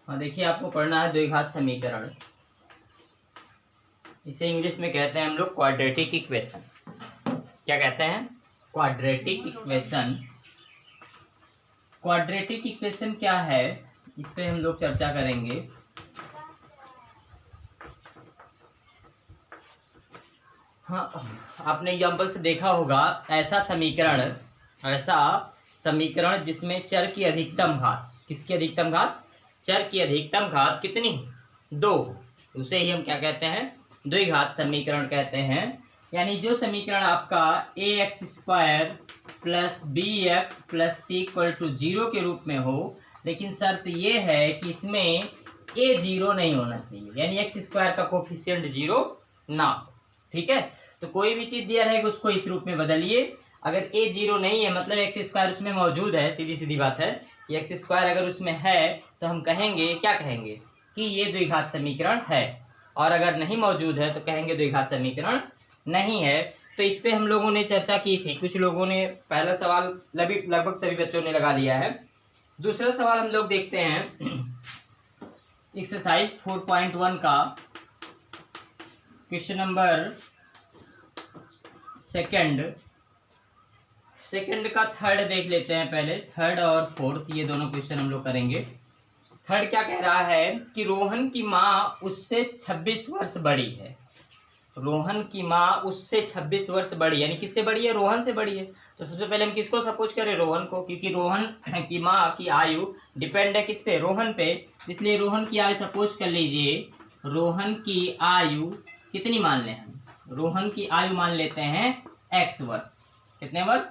हाँ देखिए, आपको पढ़ना है द्विघात समीकरण। इसे इंग्लिश में कहते हैं हम लोग क्वाड्रेटिक इक्वेशन। क्या कहते हैं? Quadratic equation. क्वाड्रेटिक इक्वेशन क्या है, इस पे हम लोग चर्चा करेंगे। हाँ, आपने एग्जाम्पल से देखा होगा ऐसा समीकरण जिसमें चर की अधिकतम घात, किसकी अधिकतम घात? चर की अधिकतम घात कितनी? 2। उसे ही हम क्या कहते हैं? द्विघात समीकरण कहते हैं। यानी जो समीकरण आपका ax² plus bx plus c equal to 0 के रूप में हो, लेकिन शर्त ये है कि इसमें a 0 नहीं होना चाहिए, यानी x² का कोफिशिएंट 0 ना हो। ठीक है, तो कोई भी चीज दिया रहेगा उसको इस रूप में बदलिए। अगर a 0 नहीं है मतलब x² उसमें मौजूद है, सीधी सीधी बात है कि x² अगर उसमें है तो हम कहेंगे, क्या कहेंगे? कि ये द्विघात समीकरण है। और अगर नहीं मौजूद है तो कहेंगे द्विघात समीकरण नहीं है। तो इस पे हम लोगों ने चर्चा की थी। कुछ लोगों ने पहला सवाल लगभग सभी बच्चों ने लगा लिया है। दूसरा सवाल हम लोग देखते हैं एक्सरसाइज 4.1 का क्वेश्चन नंबर सेकंड का थर्ड देख लेते हैं पहले। थर्ड और फोर्थ ये दोनों क्वेश्चन हम लोग करेंगे। थर्ड क्या कह रहा है कि रोहन की माँ उससे 26 वर्ष बड़ी है। रोहन की माँ उससे 26 वर्ष बड़ी, यानी किससे बड़ी है? रोहन से बड़ी है। तो सबसे पहले हम किसको सपोज करें? रोहन को, क्योंकि रोहन की माँ की आयु डिपेंड है किस पे? रोहन पे। इसलिए रोहन की आयु सपोज कर लीजिए, रोहन की आयु कितनी मान लें हम? रोहन की आयु मान लेते हैं x वर्ष। कितने वर्ष?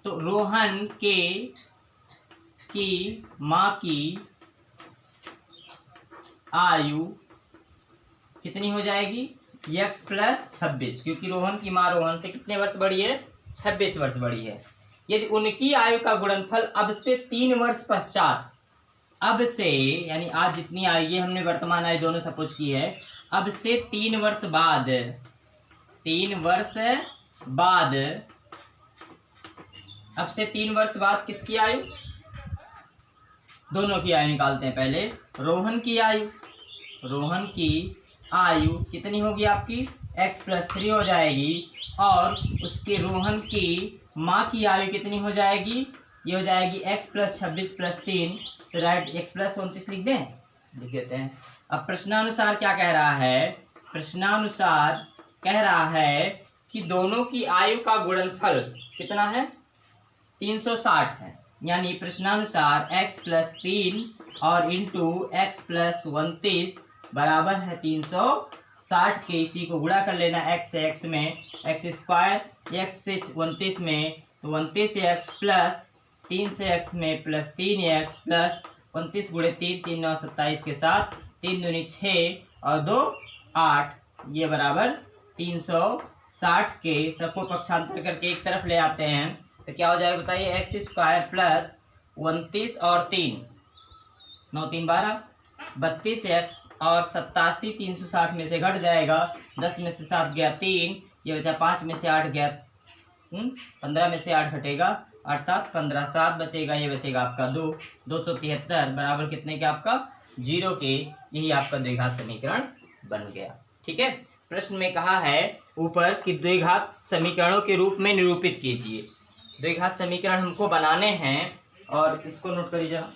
तो रोहन की माँ की आयु कितनी हो जाएगी? x प्लस 26, क्योंकि रोहन की माँ रोहन से कितने वर्ष बड़ी है? 26 वर्ष बड़ी है। यदि उनकी आयु का गुणनफल अब से 3 वर्ष पश्चात, अब से यानी आज जितनी आयु, ये हमने वर्तमान आयु दोनों सपोज की है, अब से 3 वर्ष बाद, 3 वर्ष बाद, अब से 3 वर्ष बाद किसकी आयु? दोनों की आयु निकालते हैं पहले। रोहन की आयु कितनी होगी आपकी? x प्लस 3 हो जाएगी। और उसके रोहन की माँ की आयु कितनी हो जाएगी? ये हो जाएगी x प्लस 26 प्लस 3। तो राइट, x प्लस 29 लिख दें? लिख देते हैं। अब प्रश्नानुसार क्या कह रहा है? प्रश्नानुसार कह रहा है कि दोनों की आयु का गुणनफल कितना है? 360 है। यानी प्रश्नानुसार x प्लस 3 और इंटू x प्लस 29 बराबर है 360 के। इसी को गुणा कर लेना x से x में, x² x से 29 में, तो 29x प्लस 3 से x में प्लस 3x प्लस 29 गुणे 3, 3 9 27 के साथ 3 दूनी 6 और 2 8, ये बराबर 360 के। सबको पक्षांतर करके एक तरफ ले आते हैं तो क्या हो जाएगा बताइए? x² प्लस 29 और 3, 9 3 12, 32x और 87 360 में से घट जाएगा। 10 में से 7 गया 3, ये बचा 5 में से 8 गया 15 में से 8 घटेगा 8 7 15, 7 बचेगा, ये बचेगा आपका 2, 273 बराबर कितने के? आपका 0 के। यही आपका द्विघात समीकरण बन गया। ठीक है, प्रश्न में कहा है ऊपर कि द्विघात समीकरणों के रूप में निरूपित कीजिए। द्विघात समीकरण हमको बनाने हैं और इसको नोट करिए जरा।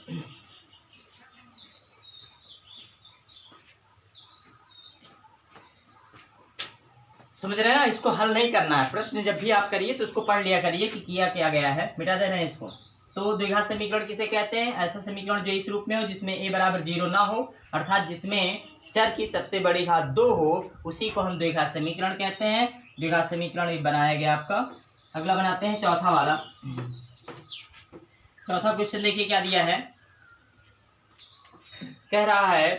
समझ रहे हैं ना? इसको हल नहीं करना है। प्रश्न जब भी आप करिए तो उसको पढ़ लिया करिए कि किया क्या गया है, मिटा देना है इसको। तो द्विघात समीकरण किसे कहते हैं? ऐसा समीकरण जो इस रूप में हो जिसमें a बराबर 0 ना हो, अर्थात जिसमें चर की सबसे बड़ी घात 2 हो, उसी को हम द्विघात समीकरण कहते हैं। द्विघात समीकरण बनाया गया आपका। अगला बनाते हैं चौथा वाला। चौथा क्वेश्चन देखिए क्या दिया है। कह रहा है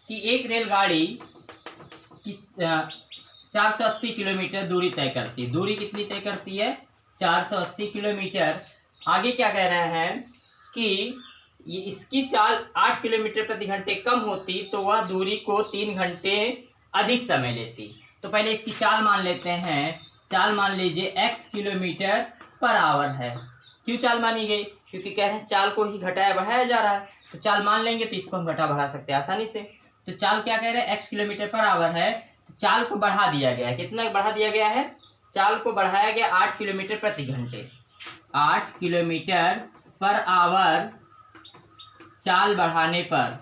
कि एक रेलगाड़ी की 480 किलोमीटर दूरी तय करती है। दूरी कितनी तय करती है? 480 किलोमीटर। आगे क्या कह रहे हैं कि ये इसकी चाल 8 किलोमीटर प्रति घंटे कम होती तो वह दूरी को 3 घंटे अधिक समय लेती। तो पहले इसकी चाल मान लेते हैं। चाल मान लीजिए x किलोमीटर पर आवर है। क्यों चाल मानी गई? क्योंकि कह रहे हैं चाल को ही घटाया बढ़ाया जा रहा है, तो चाल मान लेंगे तो इसको हम घटा बढ़ा सकते हैं आसानी से। तो चाल क्या कह रहे हैं, x किलोमीटर पर आवर है, तो चाल को बढ़ा दिया गया है। कितना बढ़ा दिया गया है, चाल को बढ़ाया गया 8 किलोमीटर प्रति घंटे। 8 किलोमीटर पर आवर चाल बढ़ाने पर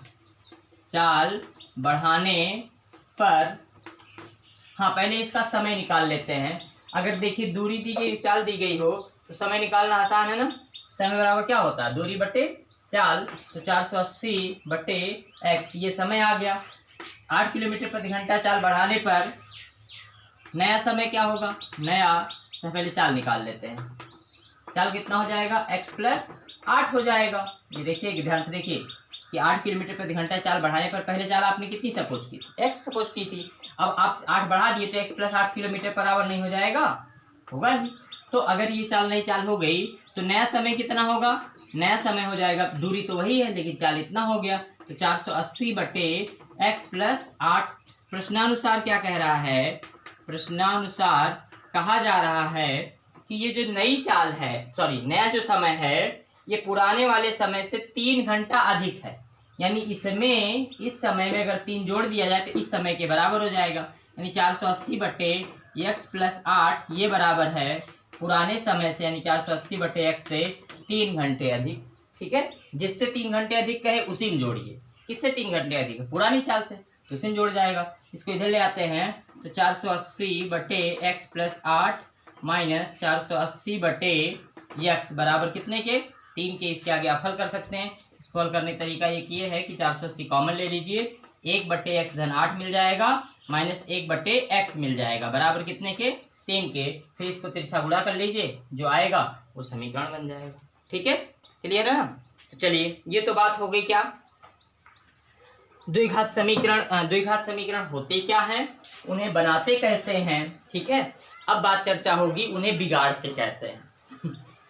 हाँ, पहले इसका समय निकाल लेते हैं। अगर देखिए दूरी दी गई, चाल दी गई हो तो समय निकालना आसान है ना। समय बराबर क्या होता है, दूरी बटे चाल, तो 480 बटे x, ये समय आ गया। 8 किलोमीटर प्रति घंटा चाल बढ़ाने पर नया समय क्या होगा, नया, तो पहले चाल निकाल लेते हैं। चाल कितना हो जाएगा, x प्लस 8 हो जाएगा। ये देखिए ध्यान से देखिए कि 8 किलोमीटर प्रति घंटा चाल बढ़ाने पर पहले चाल आपने कितनी सपोज की, x सपोज की थी। अब आप 8 बढ़ा दिए तो x plus 8 kilometre per hour नहीं हो जाएगा, होगा ही। तो अगर ये चाल नई चाल हो गई तो नया समय कितना होगा, नया समय हो जाएगा, दूरी तो वही है लेकिन चाल इतना हो गया, तो 480 बटे x प्लस 8। प्रश्नानुसार क्या कह रहा है, प्रश्नानुसार कहा जा रहा है कि ये जो नई चाल है, सॉरी नया जो समय है, ये पुराने वाले समय से 3 घंटा अधिक है। यानी इसमें, इस समय में अगर 3 जोड़ दिया जाए तो इस समय के बराबर हो जाएगा। यानी 480 बटे x प्लस 8 ये बराबर है पुराने समय से, यानी 480 बटे x से 3 घंटे अधिक। ठीक है, जिससे 3 घंटे अधिक कहे उसी में जोड़िए। किससे 3 घंटे अधिक है, पुरानी चाल से, तो उसी में जोड़ जाएगा। इसको इधर ले आते हैं तो 480 बटे x प्लस 8 माइनस 480 बटे x बराबर कितने के, 3 के। इसके आगे आप हल कर सकते हैं। इसको हल करने का तरीका ये है कि 480 कॉमन ले लीजिए, 1 बटे x धन 8 मिल जाएगा, माइनस 1 बटे x मिल जाएगा, बराबर कितने के, 3 के। फिर इसको तिरछा गुणा कर लीजिए, जो आएगा वो समीकरण बन जाएगा। ठीक है, क्लियर है ना। तो चलिए, ये तो बात हो गई क्या, द्विघात समीकरण। द्विघात समीकरण होते क्या हैं, उन्हें बनाते कैसे हैं। ठीक है, अब बात चर्चा होगी उन्हें बिगाड़ते कैसे हैं।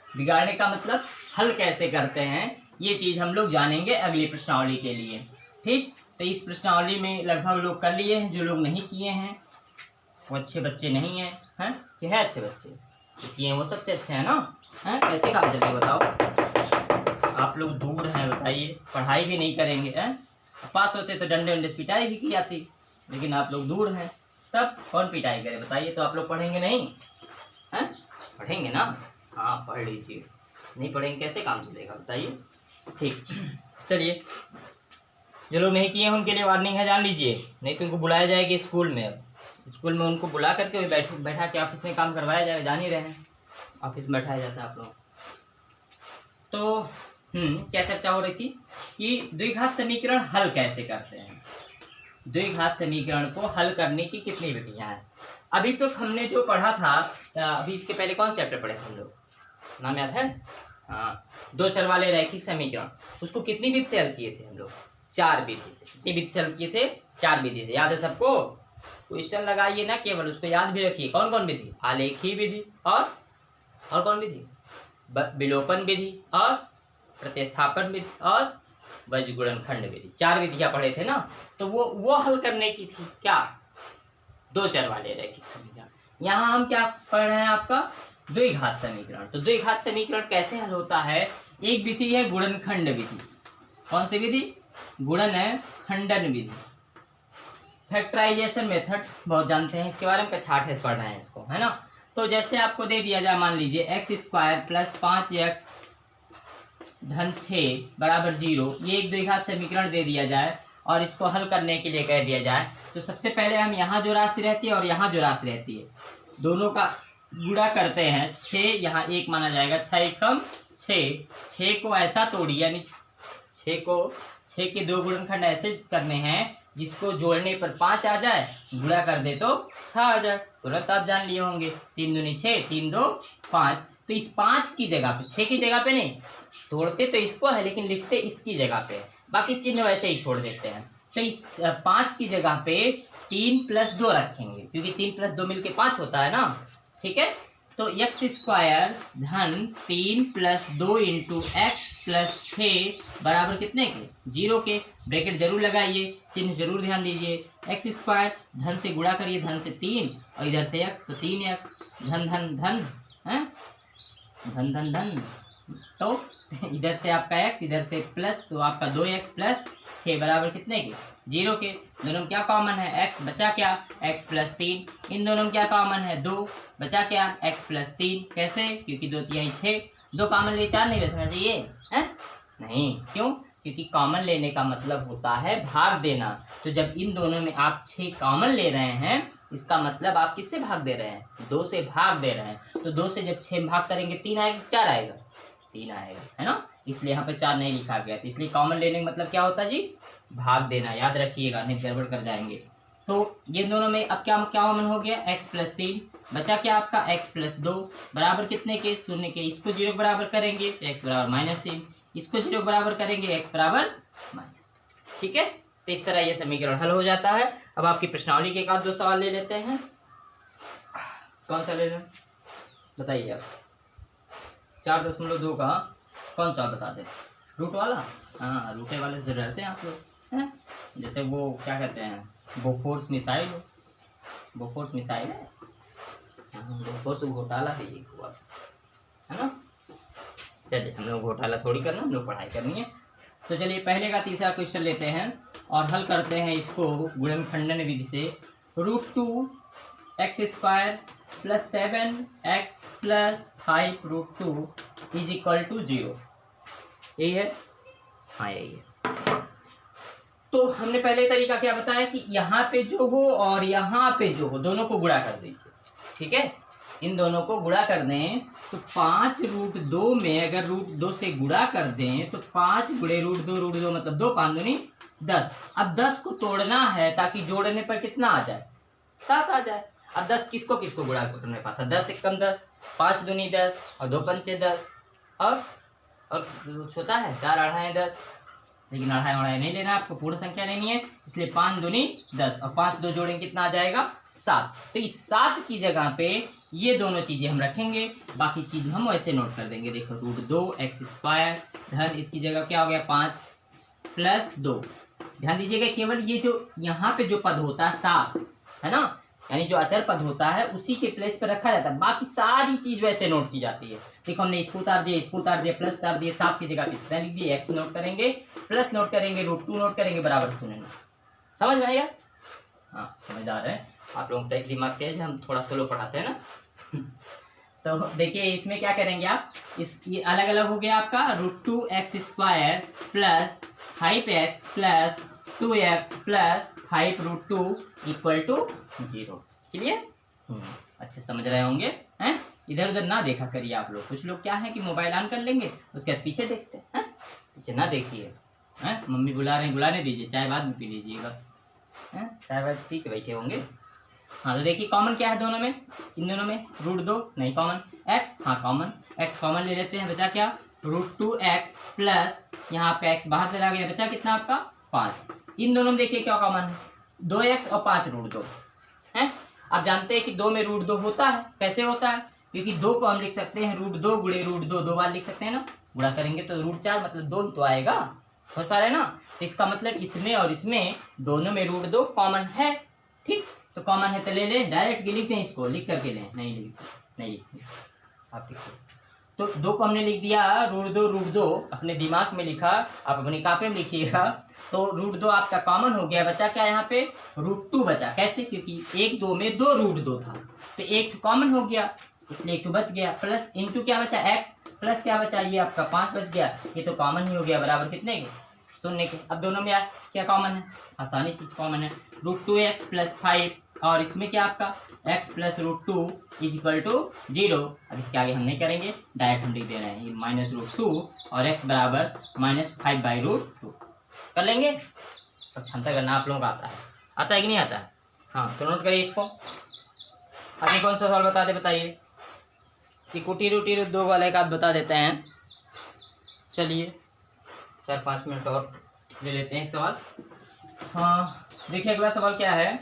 बिगाड़ने का मतलब हल कैसे करते हैं, ये चीज हम लोग जानेंगे अगली प्रश्नावली के लिए। ठीक, तो इस प्रश्नावली में लगभग लोग कर लिए हैं, जो लोग नहीं किए हैं वो अच्छे बच्चे नहीं हैं, हैं कि है अच्छे बच्चे, जो किए हैं वो सबसे अच्छे हैं ना। हैं, कैसे काम चलते बताओ, आप लोग दूर हैं, बताइए, पढ़ाई भी नहीं करेंगे, हैं, पास होते तो डंडे वंडे से पिटाई भी की जाती, लेकिन आप लोग दूर हैं, तब कौन पिटाई करे बताइए। तो आप लोग पढ़ेंगे नहीं, हैं, पढ़ेंगे ना, हाँ पढ़ लीजिए, नहीं पढ़ेंगे कैसे काम चलेगा बताइए। ठीक, चलिए, जो लोग नहीं किए हैं उनके लिए वार्निंग है, जान लीजिए, नहीं तो उनको बुलाया जाएगा स्कूल में। स्कूल में उनको बुला करके बैठा के ऑफिस में काम करवाया जाएगा, जान ही रहे हैं, ऑफिस में बैठाया जाता है आप लोग। तो क्या चर्चा हो रही थी कि द्विघात समीकरण हल कैसे करते हैं। द्विघात समीकरण को हल करने की कितनी विधियां हैं। अभी तो हमने जो पढ़ा था, अभी इसके पहले कौन से चैप्टर पढ़े थे हम लोग, नाम याद है, हाँ, 2 चर वाले रैखिक समीकरण, उसको कितनी विधि से हल किए थे हम लोग, 4 विधि से। कितनी विधि से हल किए थे, 4 विधि से, याद है सबको। क्वेश्चन लगाइए ना, केवल उसको याद भी रखिए, कौन कौन विधि, आलेखी विधि और कौन विधि, विलोपन विधि और प्रतिस्थापन विधि और वज्रगुणनखंड विधि। 4 विधियां पढ़े थे ना, तो वो हल करने की थी क्या, 2 चर वाले रैखिक समीकरण। यहाँ हम क्या पढ़ रहे हैं, आपका द्विघात समीकरण। तो द्विघात समीकरण कैसे हल होता है, एक विधि है गुणनखंड विधि। कौन सी विधि, गुणनखंडन विधि। फैक्टराइजेशन मेथड बहुत जानते हैं, इसके बारे में कक्षा 8 पढ़ रहे हैं इसको, है ना। तो जैसे आपको दे दिया जाए, मान लीजिए x² प्लस 5x धन 6 बराबर 0, ये एक द्विघात समीकरण दे दिया जाए और इसको हल करने के लिए कह दिया जाए, तो सबसे पहले हम यहाँ जो राशि रहती है और यहाँ जो राशि रहती है, दोनों का गुणा करते हैं। 6 यहाँ 1 माना जाएगा, 6 एकम 6 को ऐसा तोड़िए, यानी 6 के 2 गुणनखंड ऐसे करने हैं जिसको जोड़ने पर 5 आ जाए, गुणा कर दे तो 6 आ जाए। तुरंत आप जान लिए होंगे, 3 दूनी 6, 3 2 5। तो इस 5 की जगह पे, 6 की जगह पे नहीं, तोड़ते तो इसको है लेकिन लिखते इसकी जगह पे, बाकी चिन्ह वैसे ही छोड़ देते हैं। तो इस 5 की जगह पे 3 प्लस 2 रखेंगे, क्योंकि 3 प्लस 2 मिलके 5 होता है ना। ठीक है, तो x² धन 3 प्लस 2 इंटू एक्स प्लस 6 बराबर कितने के, 0 के। ब्रैकेट जरूर लगाइए, चिन्ह जरूर ध्यान दीजिए। x² धन से गुणा करिए, धन से 3 और इधर से x, तो 3x, धन धन धन, है धन धन धन, तो इधर से आपका x, इधर से प्लस, तो आपका 2x प्लस 6 बराबर कितने के? 0 के। दोनों में क्या कॉमन है? x बचा क्या? x plus 3। इन दोनों में क्या कॉमन है? 2 बचा क्या? x plus 3। कैसे? क्योंकि 2 3 6, 2 कॉमन ले 4 नहीं बचना चाहिए है? नहीं, क्यों? क्योंकि कॉमन लेने का मतलब होता है भाग देना। तो जब इन दोनों में आप 6 कॉमन ले रहे हैं, इसका मतलब आप किससे भाग दे रहे हैं? 2 से भाग दे रहे हैं। तो 2 से जब 6 भाग करेंगे 3 आएगा, 4 आएगा? 3 आएगा, है ना? इसलिए यहाँ पे 4 नहीं लिखा गया। तो इसलिए कॉमन लेने का मतलब क्या होता है जी? भाग देना। याद रखिएगा, नहीं गड़बड़ कर जाएंगे। तो ये दोनों में अब क्या क्या कॉमन हो गया? x प्लस 3 बचा क्या आपका? x प्लस 2 बराबर कितने के? 0 के। इसको 0 के बराबर करेंगे तो x बराबर -3, इसको 0 के बराबर करेंगे x बराबर -2। ठीक है, तो इस तरह ये समीकरण हल हो जाता है। अब आपकी प्रश्नावली के एक आध दो सवाल ले लेते हैं। कौन सा ले लें बताइए आप? 4.2 का कौन सा बता दे? रूट वाला? हाँ, रूटे वाले से डरते हैं आप लोग, हैं? जैसे वो क्या कहते हैं, बोफोर्स मिसाइल। बोफोर्स मिसाइल है, बोफोर्स घोटाला है ये हुआ, है ना? चलिए, हम लोग घोटाला थोड़ी करना, हम लोग पढ़ाई करनी है। तो चलिए पहले का तीसरा क्वेश्चन लेते हैं और हल करते हैं इसको गुणनखंडन विधि से। √2x² plus 7x plus 5√2 is equal to 0। यही है? हाँ, यही है। तो हमने पहले तरीका क्या बताया कि यहाँ पे जो हो और यहाँ पे जो हो, दोनों को गुणा कर दीजिए। ठीक है, इन दोनों को गुणा कर दें तो 5√2 में अगर √2 से गुणा कर दें तो 5 गुणे √2 मतलब 2, 5 दूनी 10। अब 10 को तोड़ना है ताकि जोड़ने पर कितना आ जाए? 7 आ जाए। अब 10 किसको किसको गुणा करने पाता? 10 एकम 10, 5 दूनी 10 और 2 पंचे 10, और छोटा है 4 अढ़ाई 10, लेकिन अढ़ाई नहीं लेना, आपको पूर्ण संख्या लेनी है। इसलिए 5 दूनी 10 और 5 2 जोड़ेंगे कितना आ जाएगा? 7। तो इस 7 की जगह पे ये दोनों चीजें हम रखेंगे, बाकी चीज हम वैसे नोट कर देंगे। देखो √2x² धन इसकी जगह क्या हो गया? 5 प्लस 2। ध्यान दीजिएगा, केवल ये जो यहाँ पे जो पद होता है 7, है ना, यानी जो अचर पद होता है उसी के प्लेस पर रखा जाता है, बाकी सारी चीज वैसे नोट की जाती है। देखो हमने इसको उतार दिया, इसको उतार दिया, प्लस उतार दिया, 7 की जगह पे लिख दिए, x नोट करेंगे, प्लस नोट करेंगे, √2 नोट करेंगे, बराबर सुनेंगे। समझ में आया? हाँ, समझदार है आप लोग, दिमाग तेज, हम थोड़ा स्लो पढ़ाते हैं ना। तो देखिए इसमें क्या करेंगे आप, ये अलग अलग हो गया आपका √2x² plus 5x plus 2x plus 5√2 equal to 0। Clear? अच्छे समझ रहे होंगे, हैं? इधर उधर ना देखा करिए आप लोग। कुछ लोग क्या है कि मोबाइल ऑन कर लेंगे, उसके बाद पीछे देखते हैं, पीछे ना देखिए, हैं? मम्मी बुला रहे हैं, बुलाने दीजिए, चाय बाद में पी लीजिएगा, हैं? चाय बाद पी के बैठे होंगे। हाँ, तो देखिए कॉमन क्या है दोनों में? इन दोनों में √2 नहीं कॉमन, x हाँ कॉमन, x कॉमन ले लेते हैं। बचा क्या? √2x प्लस यहाँ आपका x बाहर चला गया, बचा कितना आपका? 5। इन दोनों में देखिए क्या कॉमन है? 2x और 5√2 है। आप जानते हैं कि 2 में √2 होता है। कैसे होता है? क्योंकि 2 को हम लिख सकते हैं √2 गुणे √2, 2 बार लिख सकते हैं ना, गुणा करेंगे तो √4 मतलब 2 तो आएगा। समझ पा रहे हैं ना? तो इसका मतलब इसमें और इसमें दोनों में √2 कॉमन है। ठीक, तो कॉमन है तो ले लें, डायरेक्ट लिख दें, इसको लिख करके लें, नहीं लिखते आप लिखिए। तो 2 को हमने लिख दिया, √2 अपने दिमाग में लिखा, आप अपनी कॉपी में लिखिएगा। तो √2 आपका कॉमन हो गया, बचा क्या यहाँ पे? √2 बचा। कैसे? क्योंकि 1 2 में 2 √2 था, तो 1 कॉमन हो गया, इसलिए 1 बच गया, प्लस इंटू क्या बचा? x प्लस क्या बचा? ये आपका 5 बच गया, ये तो कॉमन ही हो गया, बराबर कितने के? 0 के। अब दोनों में क्या कॉमन है? आसानी चीज कॉमन है, √2x प्लस 5, और इसमें क्या आपका? x plus √2 is equal to 0। अब इसके आगे हम नहीं करेंगे, डायरेक्ट हम लिख दे रहे हैं, ये -√2 और x बराबर -5/√2 कर लेंगे। अब क्षमता करना आप लोगों को आता है कि नहीं आता है? हाँ, तो नोट करिए इसको। अभी कौन सा सवाल बता दे, बताइए कि कुटी रूटी 2 वाले का आप बता देते हैं। चलिए 4-5 मिनट और ले लेते हैं एक सवाल। हाँ, देखिए अगला सवाल क्या है,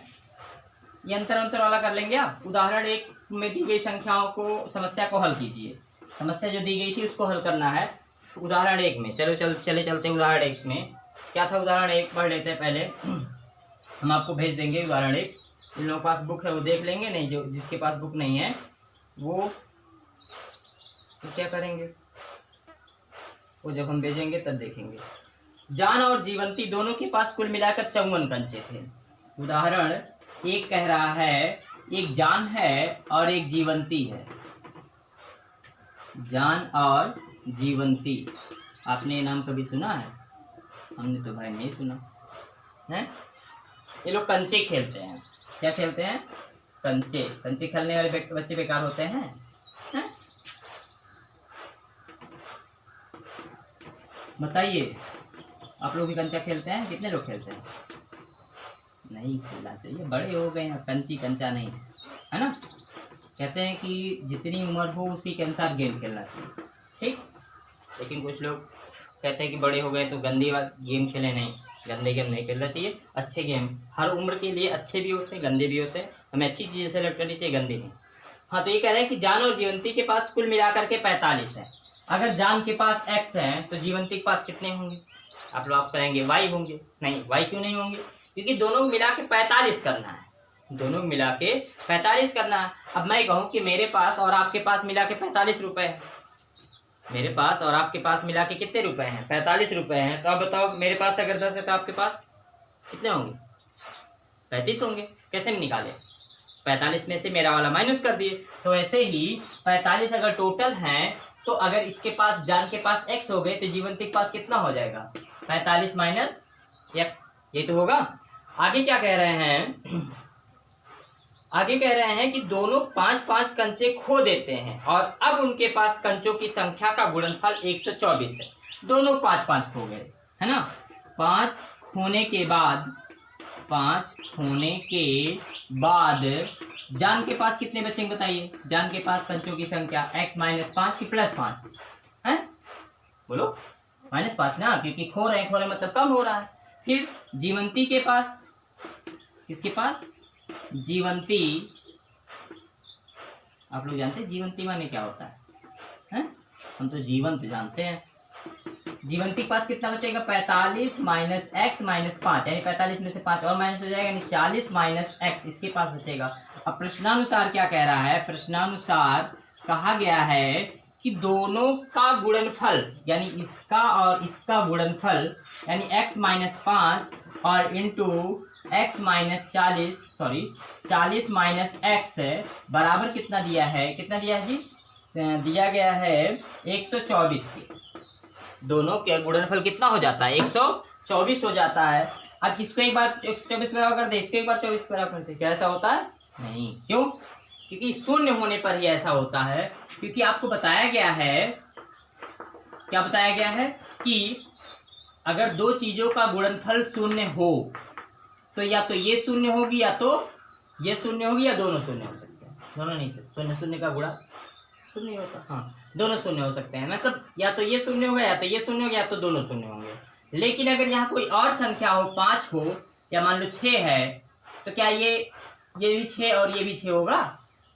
ये अंतर वाला कर लेंगे आप। उदाहरण 1 में दी गई संख्याओं को, समस्या को हल कीजिए। समस्या जो दी गई थी उसको हल करना है उदाहरण 1 में। चलते हैं उदाहरण 1 में। क्या था उदाहरण 1? पढ़ लेते हैं पहले, हम आपको भेज देंगे उदाहरण 1। जिन लोगों के पास बुक है वो देख लेंगे, नहीं जो जिसके पास बुक नहीं है वो तो क्या करेंगे, वो जब हम भेजेंगे तब देखेंगे। जान और जीवंती दोनों के पास कुल मिलाकर 54 कंचे थे। उदाहरण एक कह रहा है एक जान है और एक जीवंती है। जान और जीवंती, आपने ये नाम कभी सुना है? हमने तो भाई नहीं सुना है। ये लोग कंचे खेलते हैं। क्या खेलते हैं? कंचे। कंचे खेलने वाले बच्चे बेकार होते हैं? बताइए, आप लोग भी कंचा खेलते हैं? कितने लोग खेलते हैं? नहीं खेलना चाहिए, बड़े हो गए हैं, कंची कंचा नहीं है ना। कहते हैं कि जितनी उम्र हो उसी के अनुसार गेम खेलना चाहिए, ठीक। लेकिन कुछ लोग कहते हैं कि बड़े हो गए तो गंदी गेम खेले। नहीं, गंदे गेम नहीं खेलना चाहिए। अच्छे गेम हर उम्र के लिए अच्छे भी होते हैं, गंदे भी होते हैं। हमें अच्छी चीज़ें सेलेक्ट करनी चाहिए, गंदी नहीं। हाँ, तो ये कह रहे हैं कि जान और जीवंती के पास कुल मिलाकर के 45 है। अगर जान के पास x है तो जीवंती के पास कितने होंगे? आप लोग कहेंगे y होंगे। नहीं, y क्यों नहीं होंगे? क्योंकि दोनों को मिला के 45 करना है। दोनों को मिला के 45 करना है। अब मैं कहूँ कि मेरे पास और आपके पास मिला के 45 रुपये है। मेरे पास और आपके पास मिला के कितने रुपए हैं? 45 रुपये हैं। तो अब बताओ, मेरे पास अगर 10 है तो आपके पास कितने होंगे? 35 होंगे। कैसे में निकाले? 45 में से मेरा वाला माइनस कर दिए। तो ऐसे ही 45 अगर टोटल हैं तो अगर इसके पास जान के पास x हो गए तो जीवंती के पास कितना हो जाएगा? 45 माइनस x, ये तो होगा। आगे क्या कह रहे हैं? आगे कह रहे हैं कि दोनों 5-5 कंचे खो देते हैं और अब उनके पास कंचों की संख्या का गुणनफल 124 है। दोनों 5-5 खो गए, है ना। 5 खोने के बाद जान के पास कितने बचेंगे बताइए? जान के पास कंचों की संख्या x माइनस 5 की प्लस 5 है? बोलो, -5 ना, क्योंकि खो रहे मतलब कम हो रहा है। फिर जीवंती के पास, किसके पास? जीवंती। आप लोग जानते हैं जीवंती माने क्या होता है? हम तो जीवंत जानते हैं। जीवंती के पास कितना बचेगा? 45 माइनस x माइनस 5, यानी 45 में से 5 और माइनस हो जाएगा, यानी 40 माइनस x इसके पास बचेगा। अब प्रश्नानुसार क्या कह रहा है? प्रश्नानुसार कहा गया है कि दोनों का गुणनफल, यानी इसका और इसका गुणनफल, यानी x माइनस 5 और into x minus 40 minus x बराबर कितना दिया है? कितना दिया है जी? दिया गया है 124 के। दोनों के गुणनफल कितना हो जाता है? 124 हो जाता है। अब किसको एक बार 124 बराबर कर दे, इसको एक बार 24 बराबर कर दे, क्या ऐसा होता है? नहीं। क्यों? क्योंकि शून्य होने पर ही ऐसा होता है। क्योंकि आपको बताया गया है, क्या बताया गया है कि अगर दो चीजों का गुणनफल शून्य हो तो या तो ये शून्य होगी या तो ये शून्य होगी, या दोनों शून्य हो सकते हैं। दोनों नहीं, शून्य का गुणा शून्य होता। हाँ, दोनों शून्य हो सकते हैं, मतलब या तो ये शून्य होगा या तो ये शून्य होगा या तो दोनों शून्य होंगे। लेकिन अगर यहाँ कोई और संख्या हो, 5 हो या मान लो 6 है, तो क्या ये भी 6 और ये भी 6 होगा?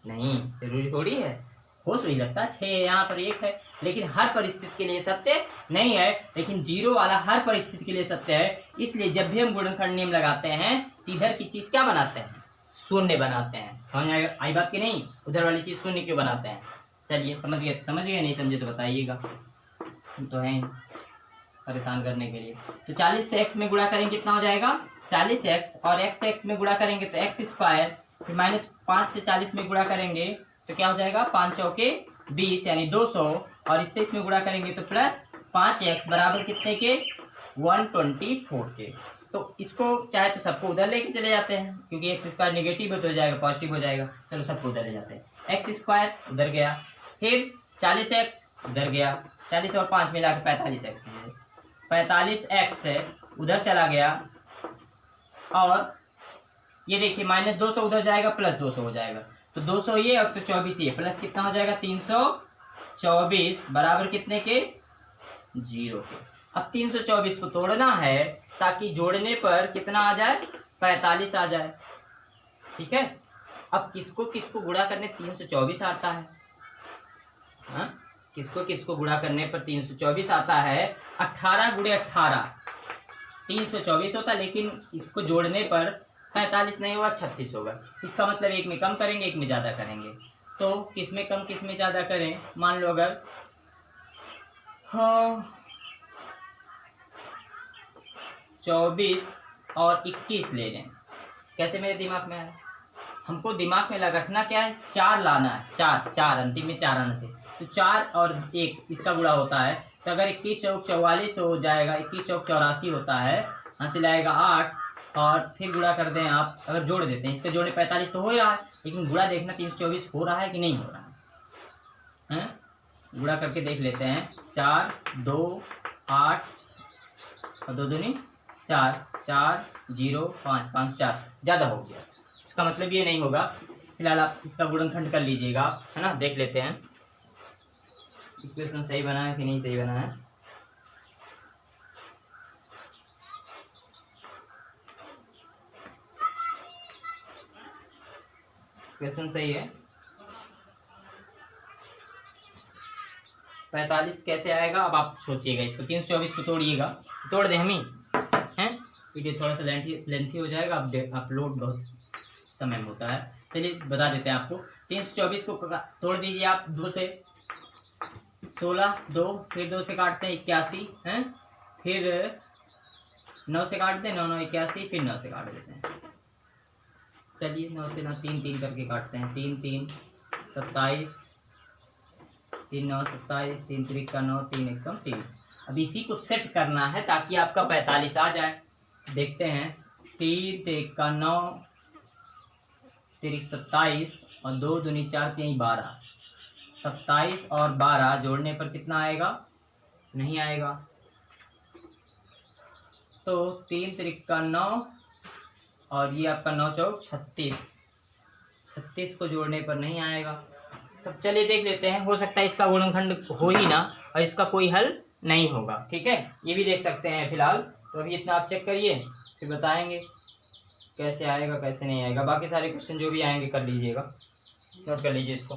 नहीं, जरूरी थोड़ी है। हो तो ही लगता है 6 यहाँ पर 1 है, लेकिन हर परिस्थिति के लिए सत्य नहीं है। लेकिन 0 वाला हर परिस्थिति के लिए सत्य है। इसलिए जब भी हम गुणनफल नियम लगाते हैं तो इधर की चीज़ क्या बनाते हैं? शून्य बनाते हैं। समझ आई बात की नहीं? उधर वाली चीज़ शून्य क्यों बनाते हैं? चलिए, समझ गए नहीं समझे तो बताइएगा, हम तो हैं परेशान करने के लिए। तो 40 से x में गुणा करेंगे कितना हो जाएगा? 40x, और x से x में गुणा करेंगे तो x², फिर -5 से 40 में गुणा करेंगे तो क्या हो जाएगा? 5 चौके 20 यानी 200, और इससे इसमें गुणा करेंगे तो प्लस 5x बराबर कितने के? 124 के। तो इसको चाहे तो सबको उधर लेके चले जाते हैं, क्योंकि x² नेगेटिव हो जाएगा, पॉजिटिव हो जाएगा। चलो सबको उधर ले जाते हैं। x² उधर गया, फिर 40x उधर गया, 40 और 5 मिला के 45x, 45x उधर चला गया, और ये देखिए -200 उधर जाएगा, +200 हो जाएगा। तो 200 ये, 124 ये, प्लस कितना हो जाएगा? 324 बराबर कितने के? 0 के। अब 324 को तोड़ना है ताकि जोड़ने पर कितना आ जाए? 45 आ जाए। ठीक है। अब किसको किसको गुणा करने 324 आता है? हाँ, किसको गुणा करने पर 324 आता है? 18 गुणे 18 324 होता, लेकिन इसको जोड़ने पर 45 नहीं होगा, 36 होगा। इसका मतलब एक में कम करेंगे, एक में ज़्यादा करेंगे। तो किस में कम किस में ज़्यादा करें? मान लो अगर हाँ 24 और 21 ले लें। कैसे मेरे दिमाग में आया? हमको दिमाग में रखना क्या है, 4 लाना है, 4 अंतिम में 4 आना थे, तो 4 और 1 इसका गुणा होता है। तो अगर 21 चौक 44 हो जाएगा, 21 चौक 84 होता है, हासिल आएगा 8 और फिर गुणा कर दें आप, अगर जोड़ देते हैं, इसके जोड़े 45 तो हो रहा है, लेकिन गुणा देखना 324 हो रहा है कि नहीं हो रहा है, गुणा करके देख लेते हैं। 4 2 8 और 2 दूनी 4, 4 0 5 5 4 ज़्यादा हो गया, इसका मतलब ये नहीं होगा। फिलहाल आप इसका गुणनखंड कर लीजिएगा, है ना, देख लेते हैं इक्वेशन सही बना है कि नहीं सही बना है। इक्वेशन सही है। 45 कैसे आएगा, अब आप सोचिएगा इसको। 324 को तोड़िएगा, तोड़ दें हम ही हैं, वीडियो थोड़ा सा लेंथी हो जाएगा, अपलोड बहुत समय में होता है। चलिए बता देते हैं आपको। 324 को तोड़ दीजिए आप 2 से, 16 2, फिर 2 से काटते हैं 81 हैं, फिर 9 से काट दें, 9 9 81, फिर 9 से काट देते हैं। चलिए 9 से 9 3 3 करके काटते हैं, 3 3 27, 3 9 27, 3 3 का 9, 3 1 3। अब इसी को सेट करना है ताकि आपका 45 आ जाए। देखते हैं, 3 3 का 9, 3 27 और 2 दूनी 4 3 12, 27 और 12 जोड़ने पर कितना आएगा, नहीं आएगा। तो 3 3 का 9 और ये आपका 9 चौक 36, 36 को जोड़ने पर नहीं आएगा। तब चलिए देख लेते हैं, हो सकता है इसका गुणनखंड हो ही ना और इसका कोई हल नहीं होगा, ठीक है, ये भी देख सकते हैं फिलहाल। तो अभी इतना आप चेक करिए, फिर बताएंगे कैसे आएगा कैसे नहीं आएगा। बाकी सारे क्वेश्चन जो भी आएंगे कर लीजिएगा, नोट कर लीजिए इसको।